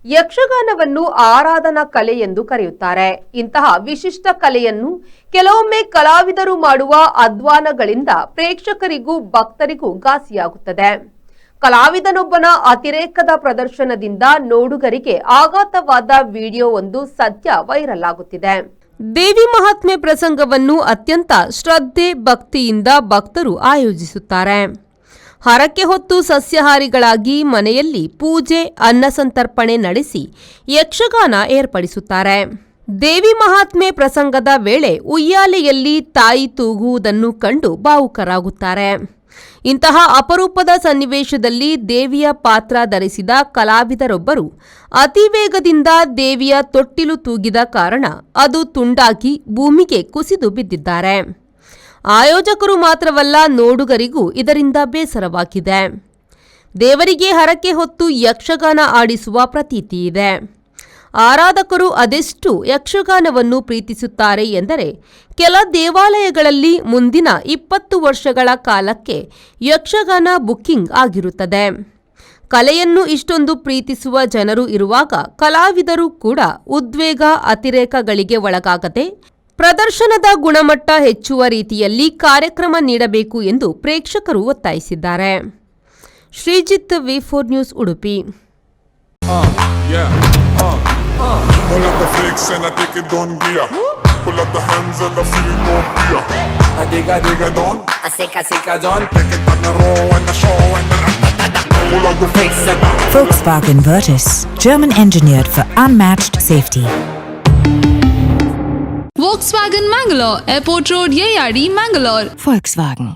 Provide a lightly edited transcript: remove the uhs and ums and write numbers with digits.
ಯಕ್ಷಗಾನವನ್ನು ಆರಾಧನಾ ಕಲೆ ಎಂದು ಕರೆಯುತ್ತಾರೆ. ಇಂತಹ ವಿಶಿಷ್ಟ ಕಲೆಯನ್ನು ಕೆಲವೊಮ್ಮೆ ಕಲಾವಿದರು ಮಾಡುವ ಅಧ್ವಾನಗಳಿಂದ ಪ್ರೇಕ್ಷಕರಿಗೂ ಭಕ್ತರಿಗೂ ಘಾಸಿಯಾಗುತ್ತದೆ. ಕಲಾವಿದನೊಬ್ಬನ ಅತಿರೇಕದ ಪ್ರದರ್ಶನದಿಂದ ನೋಡುಗರಿಗೆ ಆಘಾತವಾದ ವಿಡಿಯೋ ಒಂದು ಸದ್ಯ ವೈರಲ್ ಆಗುತ್ತಿದೆ. ದೇವಿ ಮಹಾತ್ಮೆ ಪ್ರಸಂಗವನ್ನು ಅತ್ಯಂತ ಶ್ರದ್ಧೆ ಭಕ್ತಿಯಿಂದ ಭಕ್ತರು ಆಯೋಜಿಸುತ್ತಾರೆ. ಹರಕೆ ಹೊತ್ತು ಸಸ್ಯಾಹಾರಿಗಳಾಗಿ ಮನೆಯಲ್ಲಿ ಪೂಜೆ ಅನ್ನಸಂತರ್ಪಣೆ ನಡೆಸಿ ಯಕ್ಷಗಾನ ಏರ್ಪಡಿಸುತ್ತಾರೆ. ದೇವಿ ಮಹಾತ್ಮೆ ಪ್ರಸಂಗದ ವೇಳೆ ಉಯ್ಯಾಲೆಯಲ್ಲಿ ತಾಯಿ ತೂಗುವುದನ್ನು ಕಂಡು ಭಾವುಕರಾಗುತ್ತಾರೆ. ಇಂತಹ ಅಪರೂಪದ ಸನ್ನಿವೇಶದಲ್ಲಿ ದೇವಿಯ ಪಾತ್ರ ಧರಿಸಿದ ಕಲಾವಿದರೊಬ್ಬರು ಅತಿ ವೇಗದಿಂದ ದೇವಿಯ ತೊಟ್ಟಿಲು ತೂಗಿದ ಕಾರಣ ಅದು ತುಂಡಾಗಿ ಭೂಮಿಗೆ ಕುಸಿದು ಬಿದ್ದಿದ್ದಾರೆ. ಆಯೋಜಕರು ಮಾತ್ರವಲ್ಲ, ನೋಡುಗರಿಗೂ ಇದರಿಂದ ಬೇಸರವಾಗಿದೆ. ದೇವರಿಗೆ ಹರಕೆ ಹೊತ್ತು ಯಕ್ಷಗಾನ ಆಡಿಸುವ ಪ್ರತೀತಿ ಇದೆ. ಆರಾಧಕರು ಅದೆಷ್ಟು ಯಕ್ಷಗಾನವನ್ನು ಪ್ರೀತಿಸುತ್ತಾರೆ ಎಂದರೆ ಕೆಲ ದೇವಾಲಯಗಳಲ್ಲಿ ಮುಂದಿನ 20 ವರ್ಷಗಳ ಕಾಲಕ್ಕೆ ಯಕ್ಷಗಾನ ಬುಕ್ಕಿಂಗ್ ಆಗಿರುತ್ತದೆ. ಕಲೆಯನ್ನು ಇಷ್ಟೊಂದು ಪ್ರೀತಿಸುವ ಜನರು ಇರುವಾಗ ಕಲಾವಿದರು ಕೂಡ ಉದ್ವೇಗ ಅತಿರೇಕಗಳಿಗೆ ಒಳಗಾಗದೆ ಪ್ರದರ್ಶನದ ಗುಣಮಟ್ಟ ಹೆಚ್ಚುವ ರೀತಿಯಲ್ಲಿ ಕಾರ್ಯಕ್ರಮ ನೀಡಬೇಕು ಎಂದು ಪ್ರೇಕ್ಷಕರು ಒತ್ತಾಯಿಸಿದ್ದಾರೆ. Sreejith, V4 news, Udupi. Pull up the flicks and I take it on gear. Pull up the hands and I feel no fear. I dig don. I sika don. Take it on the row and the show and the pull up the flicks and Volkswagen Virtus, German engineered for unmatched safety. Volkswagen Mangalore, Airport Road, Yeyadi, Mangalore. Volkswagen.